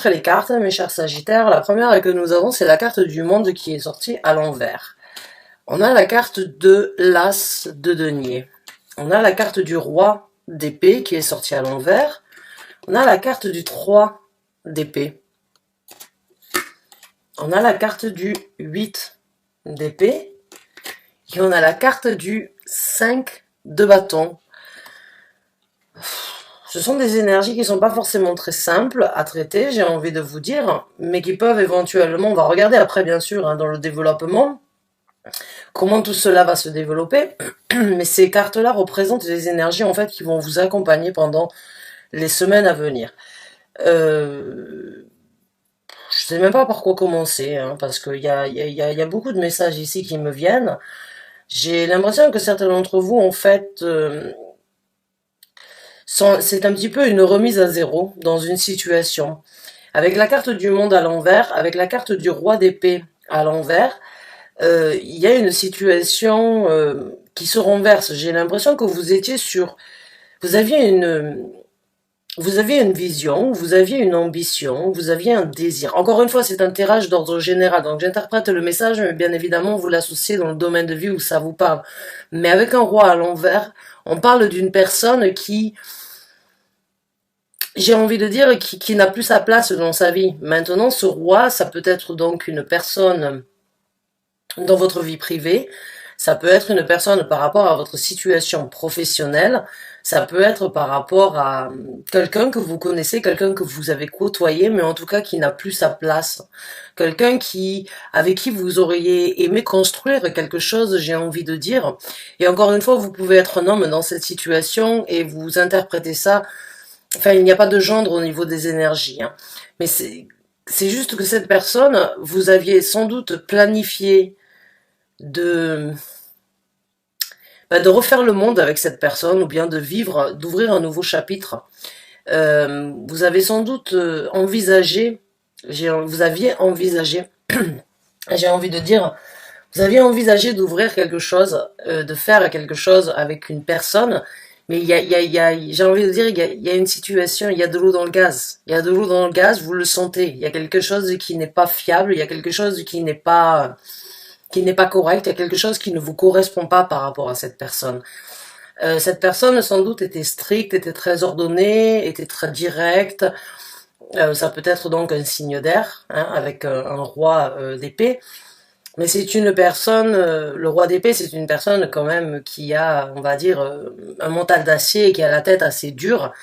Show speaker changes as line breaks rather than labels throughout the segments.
montrer les cartes, mes chers Sagittaires. La première que nous avons, c'est la carte du monde qui est sortie à l'envers. On a la carte de l'As de denier. On a la carte du roi d'épée qui est sortie à l'envers. On a la carte du 3 d'épée. On a la carte du 8 d'épée. Et on a la carte du 5 de bâton. Ce sont des énergies qui ne sont pas forcément très simples à traiter, j'ai envie de vous dire, mais qui peuvent éventuellement, on va regarder après bien sûr dans le développement, comment tout cela va se développer, mais ces cartes-là représentent des énergies en fait qui vont vous accompagner pendant les semaines à venir. Je sais même pas par quoi commencer, parce qu'il y a beaucoup de messages ici qui me viennent. J'ai l'impression que certains d'entre vous, en fait, c'est un petit peu une remise à zéro dans une situation. Avec la carte du monde à l'envers, avec la carte du roi d'épée à l'envers, il y a une situation qui se renverse. J'ai l'impression que vous étiez sur... Vous aviez une vision, vous aviez une ambition, vous aviez un désir. Encore une fois, c'est un tirage d'ordre général, donc j'interprète le message, mais bien évidemment, vous l'associez dans le domaine de vie où ça vous parle. Mais avec un roi à l'envers, on parle d'une personne qui, j'ai envie de dire, qui n'a plus sa place dans sa vie. Maintenant, ce roi, ça peut être donc une personne dans votre vie privée, ça peut être une personne par rapport à votre situation professionnelle, ça peut être par rapport à quelqu'un que vous connaissez, quelqu'un que vous avez côtoyé, mais en tout cas qui n'a plus sa place. Quelqu'un avec qui vous auriez aimé construire quelque chose, j'ai envie de dire. Et encore une fois, vous pouvez être un homme dans cette situation et vous interprétez ça. Enfin, il n'y a pas de gendre au niveau des énergies, mais c'est juste que cette personne, vous aviez sans doute planifié de refaire le monde avec cette personne, ou bien d'ouvrir un nouveau chapitre. Vous avez sans doute envisagé, vous aviez envisagé, j'ai envie de dire, vous aviez envisagé d'ouvrir quelque chose, de faire quelque chose avec une personne, mais j'ai envie de dire, il y a une situation, il y a de l'eau dans le gaz. Il y a de l'eau dans le gaz, vous le sentez. Il y a quelque chose qui n'est pas fiable, il y a quelque chose qui n'est pas correct, il y a quelque chose qui ne vous correspond pas par rapport à cette personne. Cette personne, sans doute, était stricte, était très ordonnée, était très directe. Ça peut être donc un signe d'air, avec un roi d'épée. Mais c'est une personne, le roi d'épée, c'est une personne quand même qui a, on va dire, un mental d'acier, qui a la tête assez dure,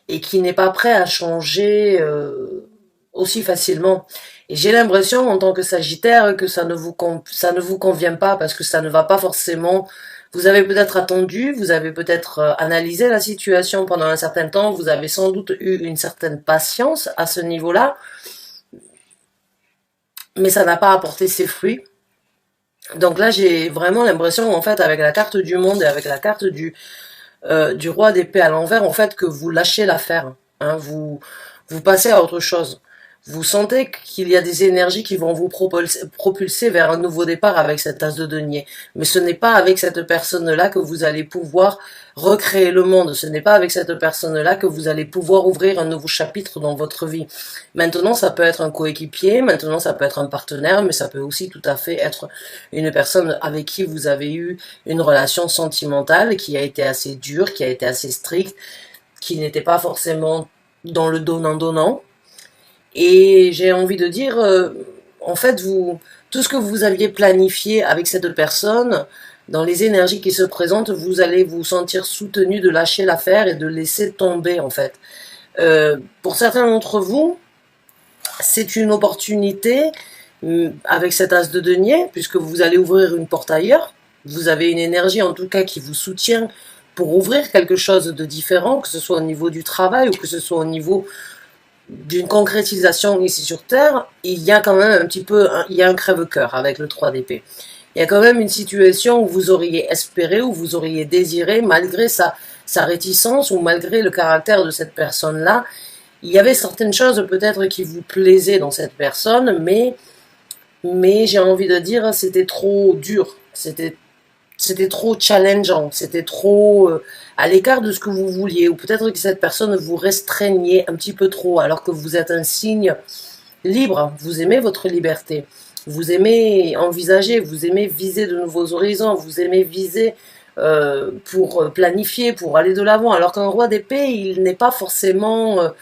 et qui n'est pas prêt à changer aussi facilement. Et j'ai l'impression, en tant que Sagittaire, que ça ne vous convient pas, parce que ça ne va pas forcément. Vous avez peut-être attendu, vous avez peut-être analysé la situation pendant un certain temps, vous avez sans doute eu une certaine patience à ce niveau-là, mais ça n'a pas apporté ses fruits. Donc là, j'ai vraiment l'impression, en fait, avec la carte du monde et avec la carte du roi d'épée à l'envers, en fait, que vous lâchez l'affaire. Vous passez à autre chose. Vous sentez qu'il y a des énergies qui vont vous propulser vers un nouveau départ avec cette as de denier. Mais ce n'est pas avec cette personne-là que vous allez pouvoir recréer le monde. Ce n'est pas avec cette personne-là que vous allez pouvoir ouvrir un nouveau chapitre dans votre vie. Maintenant, ça peut être un coéquipier, maintenant ça peut être un partenaire, mais ça peut aussi tout à fait être une personne avec qui vous avez eu une relation sentimentale qui a été assez dure, qui a été assez stricte, qui n'était pas forcément dans le donnant-donnant. Et j'ai envie de dire, en fait, tout ce que vous aviez planifié avec cette personne, dans les énergies qui se présentent, vous allez vous sentir soutenu de lâcher l'affaire et de laisser tomber, en fait. Pour certains d'entre vous, c'est une opportunité avec cet as de denier, puisque vous allez ouvrir une porte ailleurs. Vous avez une énergie, en tout cas, qui vous soutient pour ouvrir quelque chose de différent, que ce soit au niveau du travail ou que ce soit au niveau d'une concrétisation ici sur Terre. Il y a quand même un petit peu, il y a un crève-cœur avec le 3 d'épée. Il y a quand même une situation où vous auriez espéré, où vous auriez désiré, malgré sa réticence ou malgré le caractère de cette personne-là, il y avait certaines choses peut-être qui vous plaisaient dans cette personne, mais j'ai envie de dire, c'était trop dur, c'était c'était trop challengeant, c'était trop à l'écart de ce que vous vouliez, ou peut-être que cette personne vous restreignait un petit peu trop, alors que vous êtes un signe libre, vous aimez votre liberté, vous aimez envisager, vous aimez viser de nouveaux horizons, vous aimez viser pour planifier, pour aller de l'avant, alors qu'un roi d'épée, il n'est pas forcément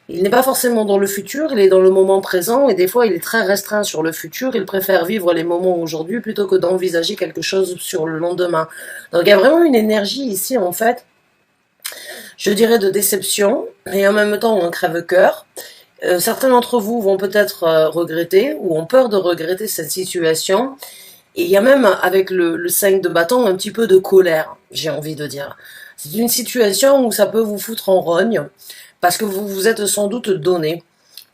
dans le futur, il est dans le moment présent et des fois il est très restreint sur le futur, il préfère vivre les moments aujourd'hui plutôt que d'envisager quelque chose sur le lendemain. Donc il y a vraiment une énergie ici en fait, je dirais de déception et en même temps un crève-cœur. Certains d'entre vous vont peut-être regretter ou ont peur de regretter cette situation. Et il y a même avec le 5 de bâton un petit peu de colère, j'ai envie de dire. C'est une situation où ça peut vous foutre en rogne parce que vous vous êtes sans doute donné.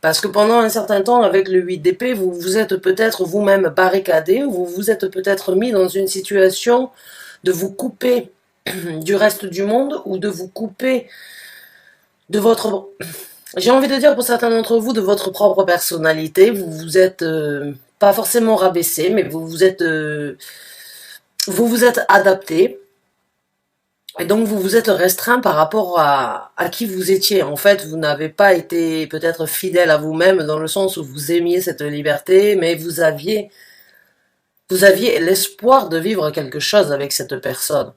Parce que pendant un certain temps, avec le 8 d'épée, vous vous êtes peut-être vous-même barricadé, vous vous êtes peut-être mis dans une situation de vous couper du reste du monde ou de vous couper de votre... J'ai envie de dire pour certains d'entre vous de votre propre personnalité. Vous vous êtes pas forcément rabaissé, mais vous vous êtes adapté. Et donc vous vous êtes restreint par rapport à qui vous étiez. En fait, vous n'avez pas été peut-être fidèle à vous-même dans le sens où vous aimiez cette liberté, mais vous aviez l'espoir de vivre quelque chose avec cette personne.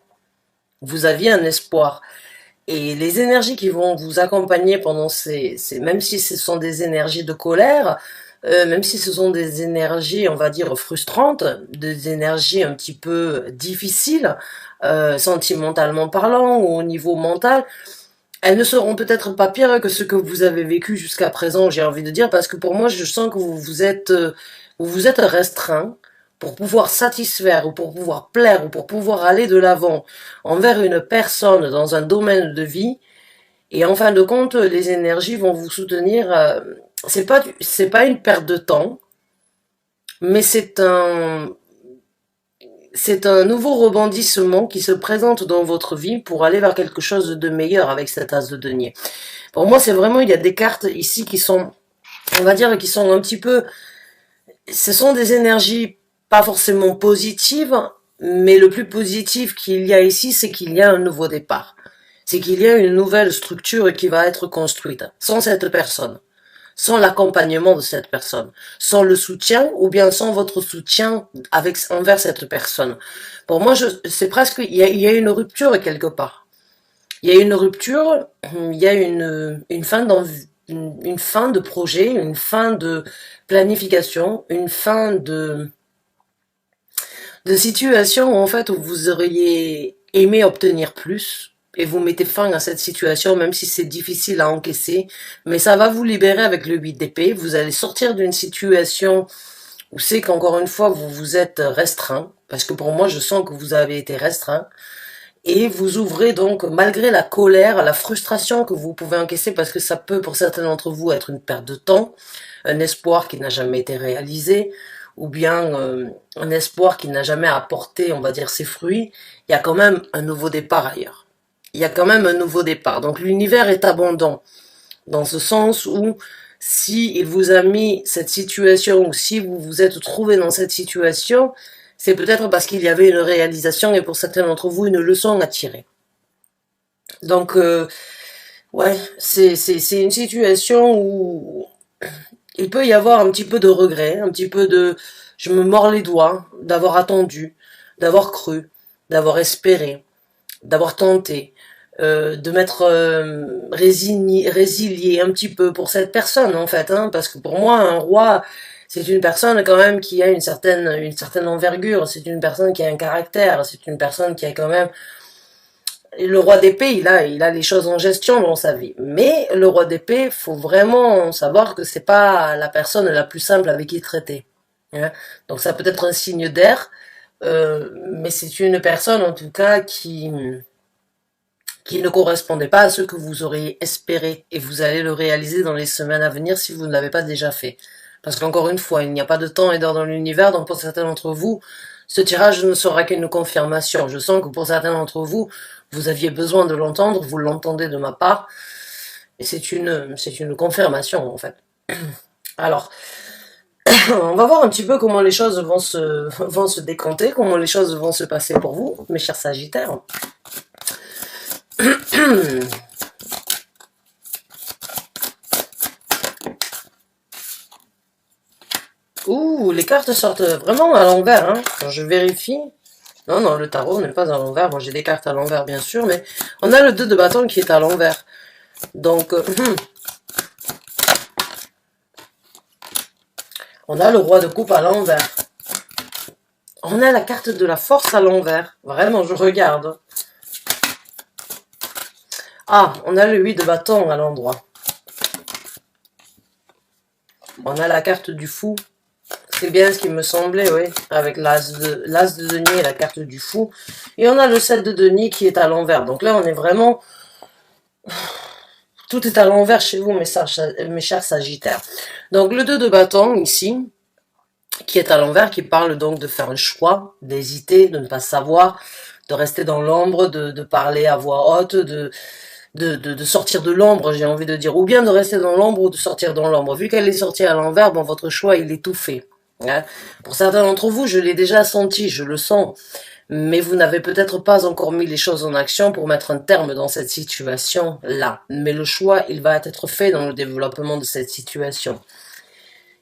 Vous aviez un espoir. Et les énergies qui vont vous accompagner pendant même si ce sont des énergies de colère, même si ce sont des énergies, on va dire, frustrantes, des énergies un petit peu difficiles, sentimentalement parlant ou au niveau mental, elles ne seront peut-être pas pires que ce que vous avez vécu jusqu'à présent, j'ai envie de dire, parce que pour moi, je sens que vous vous êtes restreint pour pouvoir satisfaire ou pour pouvoir plaire ou pour pouvoir aller de l'avant envers une personne dans un domaine de vie. Et en fin de compte, les énergies vont vous soutenir. C'est pas une perte de temps, mais c'est un nouveau rebondissement qui se présente dans votre vie pour aller vers quelque chose de meilleur avec cet as de denier. Pour moi, c'est vraiment, il y a des cartes ici qui sont, on va dire, qui sont un petit peu, ce sont des énergies pas forcément positives, mais le plus positif qu'il y a ici, c'est qu'il y a un nouveau départ. C'est qu'il y a une nouvelle structure qui va être construite sans cette personne, sans l'accompagnement de cette personne, sans le soutien ou bien sans votre soutien envers cette personne. Pour moi, c'est presque, il y a une rupture quelque part. Il y a une rupture, il y a une fin de projet, une fin de planification, une fin de situation en fait où vous auriez aimé obtenir plus et vous mettez fin à cette situation même si c'est difficile à encaisser, mais ça va vous libérer avec le 8 d'épée, vous allez sortir d'une situation où c'est qu'encore une fois vous vous êtes restreint, parce que pour moi je sens que vous avez été restreint, et vous ouvrez donc, malgré la colère, la frustration que vous pouvez encaisser, parce que ça peut pour certains d'entre vous être une perte de temps, un espoir qui n'a jamais été réalisé, ou bien un espoir qui n'a jamais apporté, on va dire, ses fruits, il y a quand même un nouveau départ ailleurs. Il y a quand même un nouveau départ. Donc l'univers est abondant, dans ce sens où si il vous a mis cette situation, ou si vous vous êtes trouvé dans cette situation, c'est peut-être parce qu'il y avait une réalisation et pour certains d'entre vous une leçon à tirer. Donc ouais, c'est une situation où il peut y avoir un petit peu de regret, un petit peu de je me mords les doigts d'avoir attendu, d'avoir cru, d'avoir espéré, d'avoir tenté, de m'être résilié un petit peu pour cette personne en fait, hein, parce que pour moi un roi c'est une personne quand même qui a une certaine envergure, c'est une personne qui a un caractère, c'est une personne qui a quand même le roi d'épée, il a les choses en gestion dans sa vie. Mais le roi d'épée, faut vraiment savoir que c'est pas la personne la plus simple avec qui traiter. Hein. Donc ça peut être un signe d'air, mais c'est une personne en tout cas qui ne correspondait pas à ce que vous auriez espéré et vous allez le réaliser dans les semaines à venir si vous ne l'avez pas déjà fait. Parce qu'encore une fois, il n'y a pas de temps et d'heure dans l'univers, donc pour certains d'entre vous, ce tirage ne sera qu'une confirmation. Je sens que pour certains d'entre vous, vous aviez besoin de l'entendre, vous l'entendez de ma part, et c'est une confirmation en fait. Alors, On va voir un petit peu comment les choses vont se décanter, comment les choses vont se passer pour vous, mes chers Sagittaires. Ouh, les cartes sortent vraiment à l'envers, hein. Quand je vérifie. Non, non, le tarot n'est pas à l'envers. Moi, j'ai des cartes à l'envers, bien sûr, mais on a le 2 de bâton qui est à l'envers. Donc, on a le roi de coupe à l'envers. On a la carte de la force à l'envers. Vraiment, je regarde. Ah, on a le 8 de bâton à l'endroit. On a la carte du fou. C'est bien ce qui me semblait, oui. Avec l'as de denier et la carte du fou. Et on a le 7 de denier qui est à l'envers. Donc là, on est vraiment... Tout est à l'envers chez vous, mes chers Sagittaires. Donc le 2 de bâton, ici, qui est à l'envers, qui parle donc de faire un choix, d'hésiter, de ne pas savoir, de rester dans l'ombre, de parler à voix haute, de sortir de l'ombre, j'ai envie de dire, ou bien de rester dans l'ombre ou de sortir dans l'ombre. Vu qu'elle est sortie à l'envers, bon, votre choix, il est tout fait. Hein. Pour certains d'entre vous, je l'ai déjà senti, je le sens, mais vous n'avez peut-être pas encore mis les choses en action pour mettre un terme dans cette situation-là. Mais le choix, il va être fait dans le développement de cette situation.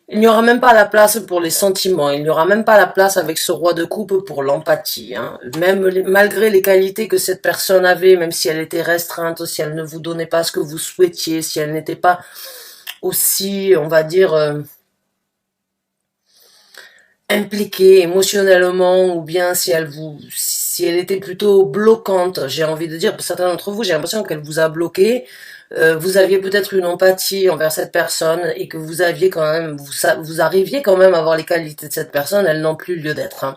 Il n'y aura même pas la place pour les sentiments, il n'y aura même pas la place avec ce roi de coupe pour l'empathie. Hein. Même malgré les qualités que cette personne avait, même si elle était restreinte, si elle ne vous donnait pas ce que vous souhaitiez, si elle n'était pas aussi, on va dire, impliquée émotionnellement, ou bien si elle était plutôt bloquante, j'ai envie de dire, pour certains d'entre vous, j'ai l'impression qu'elle vous a bloqué. Vous aviez peut-être une empathie envers cette personne et que vous aviez quand même, vous arriviez quand même à voir les qualités de cette personne, elles n'ont plus lieu d'être. Hein.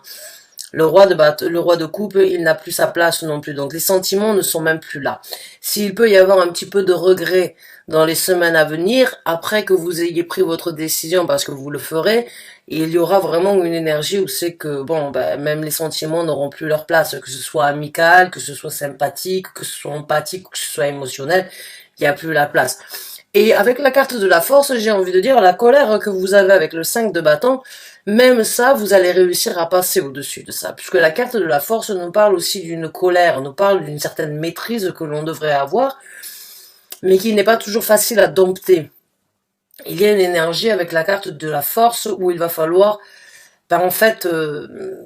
Le roi de coupe, il n'a plus sa place non plus. Donc les sentiments ne sont même plus là. S'il peut y avoir un petit peu de regret dans les semaines à venir, après que vous ayez pris votre décision, parce que vous le ferez, il y aura vraiment une énergie où c'est que, bon, ben, même les sentiments n'auront plus leur place, que ce soit amical, que ce soit sympathique, que ce soit empathique, que ce soit émotionnel, il n'y a plus la place. Et avec la carte de la force, j'ai envie de dire, la colère que vous avez avec le 5 de bâton, même ça, vous allez réussir à passer au-dessus de ça. Puisque la carte de la force nous parle aussi d'une colère, nous parle d'une certaine maîtrise que l'on devrait avoir, mais qui n'est pas toujours facile à dompter. Il y a une énergie avec la carte de la force où il va falloir, ben en fait,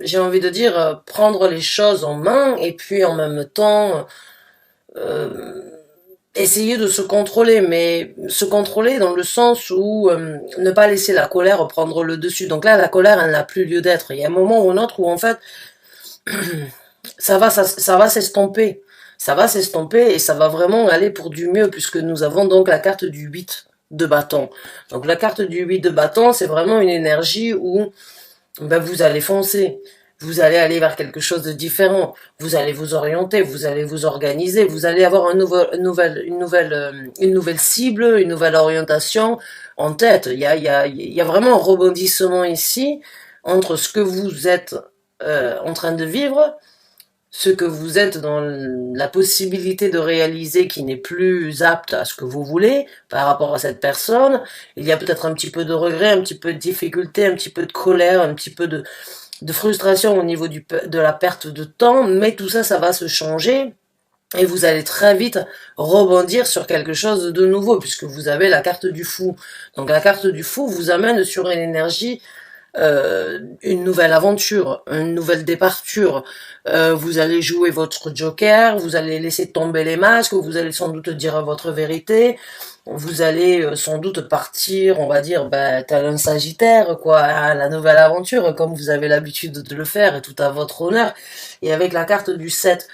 j'ai envie de dire, prendre les choses en main et puis en même temps... essayer de se contrôler, mais se contrôler dans le sens où ne pas laisser la colère prendre le dessus. Donc là, la colère, elle n'a plus lieu d'être. Il y a un moment ou un autre où en fait, ça va s'estomper. Ça va s'estomper et ça va vraiment aller pour du mieux puisque nous avons donc la carte du 8 de bâton. Donc la carte du 8 de bâton, c'est vraiment une énergie où ben, vous allez foncer. Vous allez aller vers quelque chose de différent. Vous allez vous orienter, vous allez vous organiser, vous allez avoir une nouvelle cible, une nouvelle orientation en tête. Il y a vraiment un rebondissement ici entre ce que vous êtes en train de vivre, ce que vous êtes dans la possibilité de réaliser qui n'est plus apte à ce que vous voulez par rapport à cette personne. Il y a peut-être un petit peu de regret, un petit peu de difficulté, un petit peu de colère, un petit peu de frustration au niveau de la perte de temps, mais tout ça, ça va se changer et vous allez très vite rebondir sur quelque chose de nouveau puisque vous avez la carte du fou. Donc la carte du fou vous amène sur une énergie, une nouvelle aventure, une nouvelle départure. Vous allez jouer votre joker, vous allez laisser tomber les masques, vous allez sans doute dire votre vérité. Vous allez sans doute partir, on va dire, tel un Sagittaire, quoi, à la nouvelle aventure, comme vous avez l'habitude de le faire, et tout à votre honneur. Et avec la carte du 7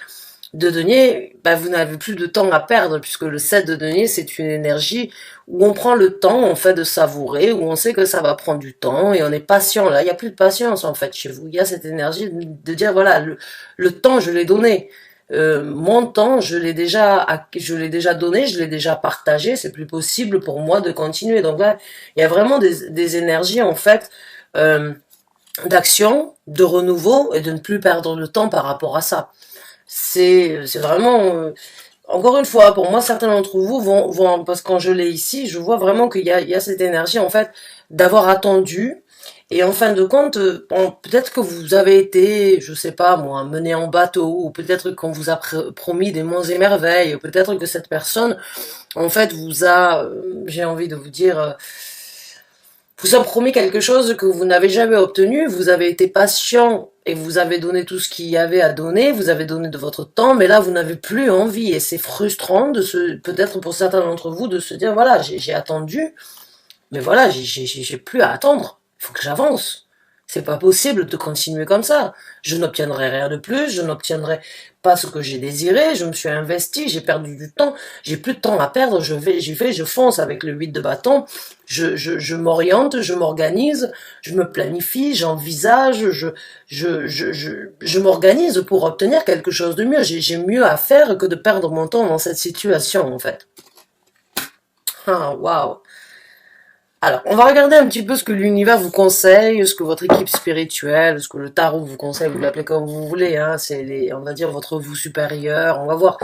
de denier, vous n'avez plus de temps à perdre, puisque le 7 de denier, c'est une énergie où on prend le temps, en fait, de savourer, où on sait que ça va prendre du temps, et on est patient. Là, il n'y a plus de patience, en fait, chez vous. Il y a cette énergie de dire, voilà, le temps, je l'ai donné. Mon temps, je l'ai déjà donné, je l'ai déjà partagé, c'est plus possible pour moi de continuer. Donc là, il y a vraiment des énergies, en fait, d'action, de renouveau, et de ne plus perdre le temps par rapport à ça. C'est vraiment... encore une fois, pour moi, certains d'entre vous vont parce que quand je l'ai ici, je vois vraiment qu'il y a cette énergie, en fait, d'avoir attendu Et en fin de compte, bon, peut-être que vous avez été, je sais pas moi, mené en bateau, ou peut-être qu'on vous a promis des monts et merveilles, ou peut-être que cette personne, en fait, vous a, j'ai envie de vous dire, vous a promis quelque chose que vous n'avez jamais obtenu, vous avez été patient et vous avez donné tout ce qu'il y avait à donner, vous avez donné de votre temps, mais là vous n'avez plus envie et c'est frustrant de peut-être pour certains d'entre vous de se dire voilà, j'ai attendu, mais voilà, j'ai plus à attendre. Il faut que j'avance. C'est pas possible de continuer comme ça. Je n'obtiendrai rien de plus, je n'obtiendrai pas ce que j'ai désiré, je me suis investi, j'ai perdu du temps, j'ai plus de temps à perdre, je fonce avec le 8 de bâton, je m'oriente, je m'organise, je me planifie, j'envisage, je m'organise pour obtenir quelque chose de mieux. J'ai mieux à faire que de perdre mon temps dans cette situation, en fait. Ah, waouh. Alors, on va regarder un petit peu ce que l'univers vous conseille, ce que votre équipe spirituelle, ce que le tarot vous conseille, vous l'appelez comme vous voulez, hein, c'est on va dire votre vous supérieur, on va voir,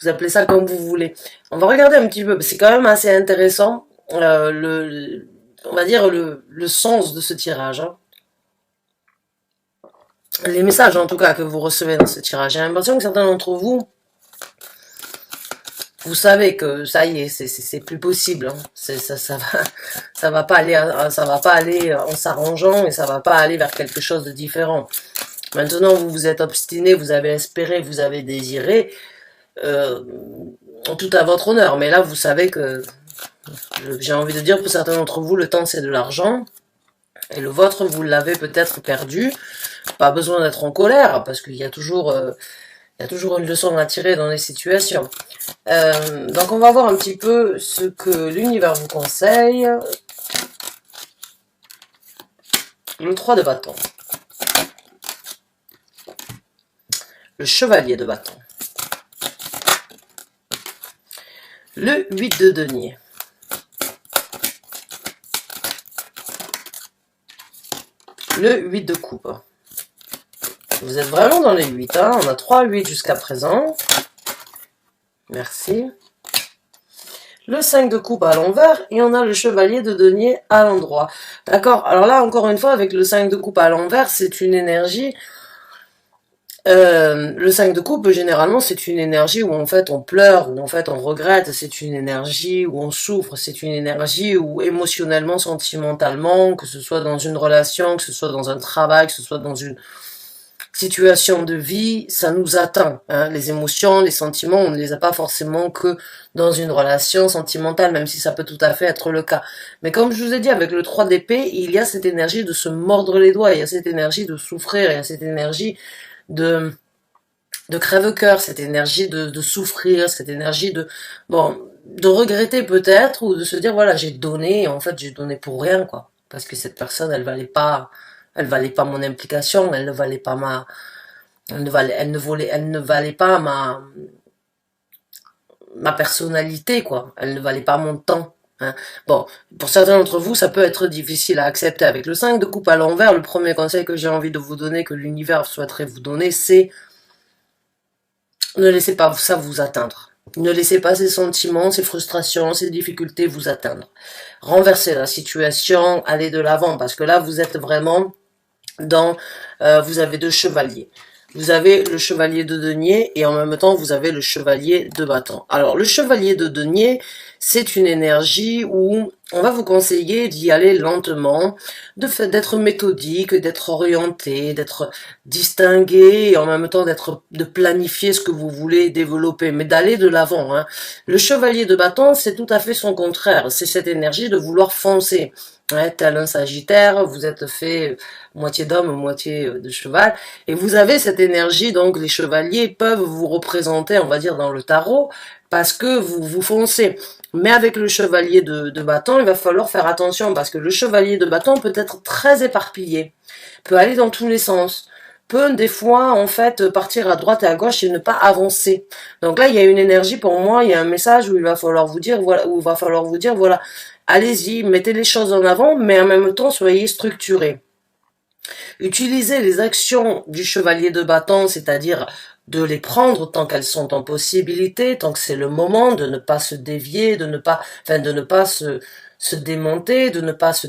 vous appelez ça comme vous voulez. On va regarder un petit peu, c'est quand même assez intéressant, on va dire le sens de ce tirage, hein. Les messages en tout cas que vous recevez dans ce tirage. J'ai l'impression que certains d'entre vous, vous savez que ça y est, c'est plus possible. Hein. Ça va pas aller en s'arrangeant et ça va pas aller vers quelque chose de différent. Maintenant, vous vous êtes obstiné, vous avez espéré, vous avez désiré, tout à votre honneur. Mais là, vous savez que, j'ai envie de dire pour certains d'entre vous, le temps c'est de l'argent. Et le vôtre, vous l'avez peut-être perdu. Pas besoin d'être en colère, parce qu'il y a toujours une leçon à tirer dans les situations. Donc on va voir un petit peu ce que l'univers vous conseille. Le 3 de bâton. Le chevalier de bâton. Le 8 de denier. Le 8 de coupe. Vous êtes vraiment dans les 8, hein. On a 3 8 jusqu'à présent. Merci. Le 5 de coupe à l'envers et on a le chevalier de denier à l'endroit. D'accord. Alors là, encore une fois, avec le 5 de coupe à l'envers, c'est une énergie... le 5 de coupe, généralement, c'est une énergie où en fait on pleure, où en fait on regrette, c'est une énergie où on souffre, c'est une énergie où émotionnellement, sentimentalement, que ce soit dans une relation, que ce soit dans un travail, que ce soit dans une situation de vie, ça nous atteint. Hein. Les émotions, les sentiments, on ne les a pas forcément que dans une relation sentimentale, même si ça peut tout à fait être le cas. Mais comme je vous ai dit, avec le 3 d'épée, il y a cette énergie de se mordre les doigts, il y a cette énergie de souffrir, il y a cette énergie de crève-cœur, cette énergie de souffrir, cette énergie de regretter peut-être, ou de se dire, voilà, j'ai donné, et en fait, j'ai donné pour rien, quoi. Parce que cette personne, elle valait pas mon implication, elle ne valait pas elle ne valait pas ma personnalité, quoi. Elle ne valait pas mon temps. Hein. Bon, pour certains d'entre vous, ça peut être difficile à accepter. Avec le 5 de coupe à l'envers, le premier conseil que j'ai envie de vous donner, que l'univers souhaiterait vous donner, c'est ne laissez pas ça vous atteindre. Ne laissez pas ces sentiments, ces frustrations, ces difficultés vous atteindre. Renversez la situation, allez de l'avant, parce que là, vous êtes vraiment dans... vous avez 2 chevaliers. Vous avez le chevalier de denier et en même temps, vous avez le chevalier de bâton. Alors, le chevalier de denier, c'est une énergie où on va vous conseiller d'y aller lentement, d'être méthodique, d'être orienté, d'être distingué et en même temps de planifier ce que vous voulez développer, mais d'aller de l'avant. Hein. Le chevalier de bâton, c'est tout à fait son contraire. C'est cette énergie de vouloir foncer. Ouais, tel un sagittaire, vous êtes fait moitié d'homme, moitié de cheval, et vous avez cette énergie, donc les chevaliers peuvent vous représenter, on va dire, dans le tarot, parce que vous foncez. Mais avec le chevalier de bâton, il va falloir faire attention, parce que le chevalier de bâton peut être très éparpillé, peut aller dans tous les sens, peut des fois, en fait, partir à droite et à gauche et ne pas avancer. Donc là, il y a une énergie, pour moi, il y a un message où il va falloir vous dire, voilà, allez-y, mettez les choses en avant, mais en même temps, soyez structurés. Utilisez les actions du chevalier de bâton, c'est-à-dire de les prendre tant qu'elles sont en possibilité, tant que c'est le moment, de ne pas se dévier, de ne pas se démonter, de ne pas se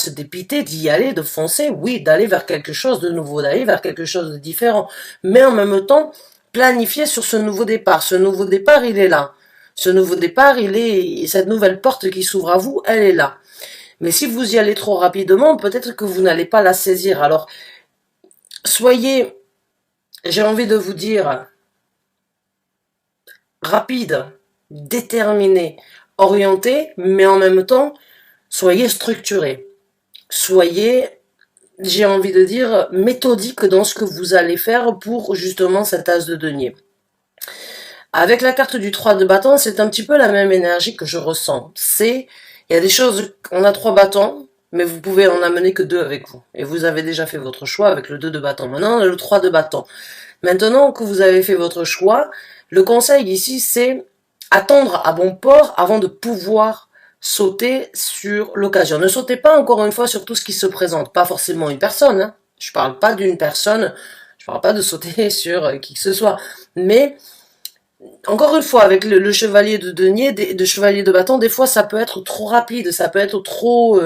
dépiter, d'y aller, de foncer, oui, d'aller vers quelque chose de nouveau, d'aller vers quelque chose de différent. Mais en même temps, planifier sur ce nouveau départ. Ce nouveau départ, il est là. Ce nouveau départ, cette nouvelle porte qui s'ouvre à vous, elle est là. Mais si vous y allez trop rapidement, peut-être que vous n'allez pas la saisir. Alors, soyez, j'ai envie de vous dire, rapide, déterminé, orienté, mais en même temps, soyez structuré. Soyez, j'ai envie de dire, méthodique dans ce que vous allez faire pour justement cet as de denier. Avec la carte du 3 de bâton, c'est un petit peu la même énergie que je ressens. Il y a des choses, on a 3 bâtons, mais vous pouvez en amener que 2 avec vous. Et vous avez déjà fait votre choix avec le 2 de bâton. Maintenant, on a le 3 de bâton. Maintenant que vous avez fait votre choix, le conseil ici, c'est attendre à bon port avant de pouvoir sauter sur l'occasion. Ne sautez pas encore une fois sur tout ce qui se présente. Pas forcément une personne, hein. Je parle pas d'une personne, je parle pas de sauter sur qui que ce soit. Mais encore une fois, avec le chevalier de denier, de chevalier de bâton, des fois ça peut être trop rapide, ça peut être trop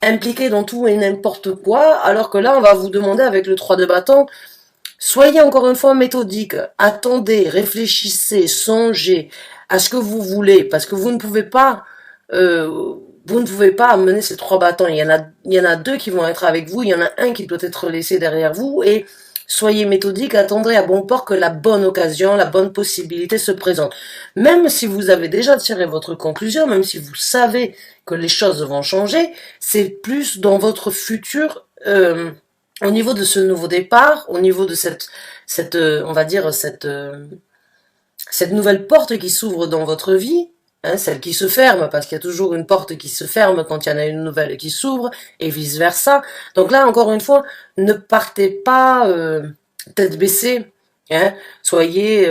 impliqué dans tout et n'importe quoi, alors que là on va vous demander avec le 3 de bâton, soyez encore une fois méthodique, attendez, réfléchissez, songez à ce que vous voulez, parce que vous ne pouvez pas amener ces 3 bâtons. Il y en a 2 qui vont être avec vous, il y en a un qui doit être laissé derrière vous, et soyez méthodique, attendez à bon port que la bonne occasion, la bonne possibilité se présente. Même si vous avez déjà tiré votre conclusion, même si vous savez que les choses vont changer, c'est plus dans votre futur, au niveau de ce nouveau départ, au niveau de on va dire, cette nouvelle porte qui s'ouvre dans votre vie, hein, celle qui se ferme, parce qu'il y a toujours une porte qui se ferme quand il y en a une nouvelle qui s'ouvre, et vice versa. Donc là, encore une fois, ne partez pas tête baissée, hein, soyez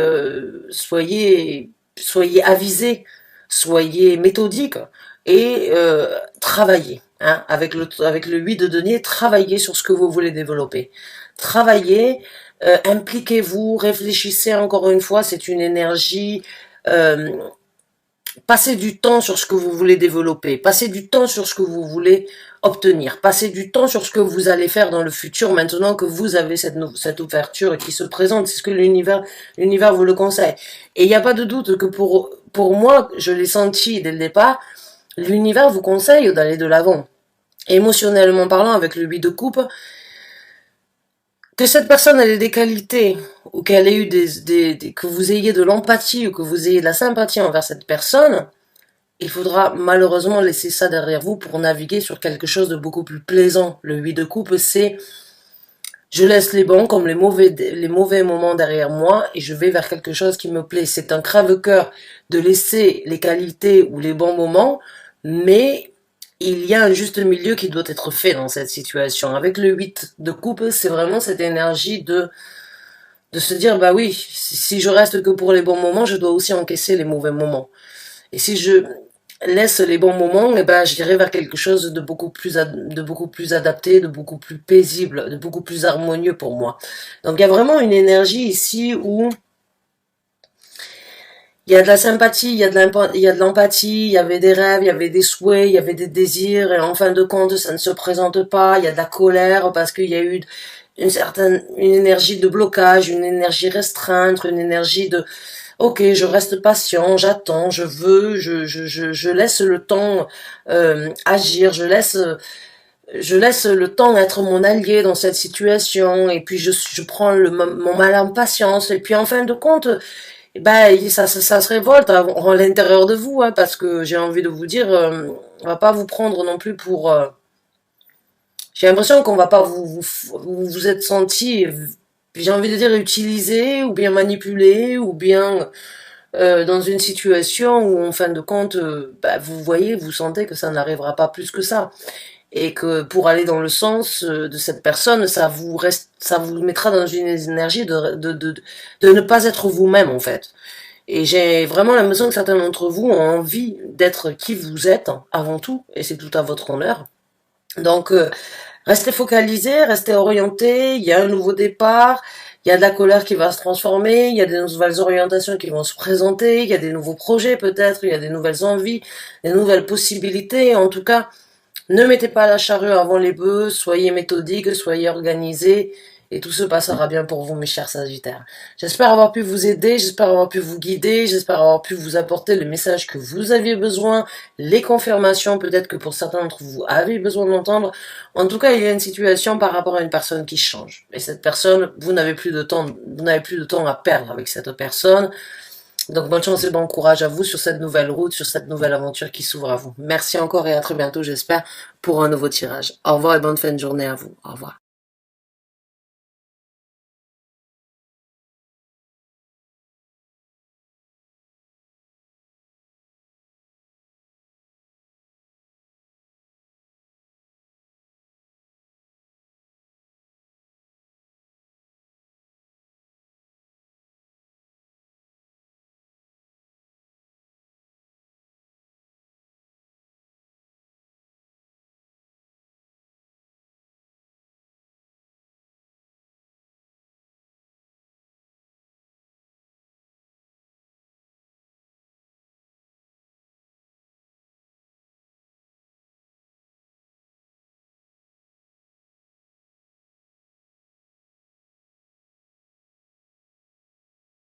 avisés, soyez méthodiques, et travaillez. Hein, avec le 8 de denier, travaillez sur ce que vous voulez développer. Travaillez, impliquez-vous, réfléchissez encore une fois, c'est une énergie. Passez du temps sur ce que vous voulez développer, passez du temps sur ce que vous voulez obtenir, passez du temps sur ce que vous allez faire dans le futur maintenant que vous avez cette ouverture qui se présente, c'est ce que l'univers vous le conseille. Et il n'y a pas de doute que pour moi, je l'ai senti dès le départ, l'univers vous conseille d'aller de l'avant. Émotionnellement parlant, avec le 8 de coupe, que cette personne ait des qualités, ou qu'elle ait eu que vous ayez de l'empathie, ou que vous ayez de la sympathie envers cette personne, il faudra malheureusement laisser ça derrière vous pour naviguer sur quelque chose de beaucoup plus plaisant. Le 8 de coupe, c'est je laisse les bons comme les mauvais moments derrière moi et je vais vers quelque chose qui me plaît. C'est un crève-cœur de laisser les qualités ou les bons moments, mais il y a un juste milieu qui doit être fait dans cette situation. Avec le 8 de coupe, c'est vraiment cette énergie de se dire, bah oui, si je reste que pour les bons moments, je dois aussi encaisser les mauvais moments. Et si je laisse les bons moments, eh ben, j'irai vers quelque chose de beaucoup plus adapté, de beaucoup plus paisible, de beaucoup plus harmonieux pour moi. Donc il y a vraiment une énergie ici où il y a de la sympathie, il y a de l'empathie, il y avait des rêves, il y avait des souhaits, il y avait des désirs, et en fin de compte, ça ne se présente pas, il y a de la colère parce qu'il y a eu une énergie de blocage, une énergie restreinte, une énergie de, ok, je reste patient, j'attends, je laisse le temps, agir, je laisse le temps être mon allié dans cette situation, et puis je prends mon mal en patience, et puis en fin de compte, ben, ça se révolte à l'intérieur de vous, hein, parce que j'ai envie de vous dire, on va pas vous prendre non plus pour... j'ai l'impression qu'on va pas vous êtes senti, j'ai envie de dire, utilisé, ou bien manipulé, ou bien dans une situation où, en fin de compte, ben, vous sentez que ça n'arrivera pas plus que ça. Et que pour aller dans le sens de cette personne, ça vous mettra dans une énergie de ne pas être vous-même, en fait. Et j'ai vraiment l'impression que certains d'entre vous ont envie d'être qui vous êtes, avant tout, et c'est tout à votre honneur. Donc, restez focalisés, restez orientés, il y a un nouveau départ, Il y a de la colère qui va se transformer, il y a des nouvelles orientations qui vont se présenter, il y a des nouveaux projets peut-être, il y a des nouvelles envies, des nouvelles possibilités. En tout cas, ne mettez pas la charrue avant les bœufs, soyez méthodique, soyez organisé, et tout se passera bien pour vous, mes chers Sagittaires. J'espère avoir pu vous aider, j'espère avoir pu vous guider, j'espère avoir pu vous apporter le message que vous aviez besoin, les confirmations, peut-être que pour certains d'entre vous avez besoin de l'entendre. En tout cas, il y a une situation par rapport à une personne qui change. Et cette personne, vous n'avez plus de temps, à perdre avec cette personne. Donc bonne chance et bon courage à vous sur cette nouvelle route, sur cette nouvelle aventure qui s'ouvre à vous. Merci encore et à très bientôt, j'espère, pour un nouveau tirage. Au revoir et bonne fin de journée à vous. Au revoir.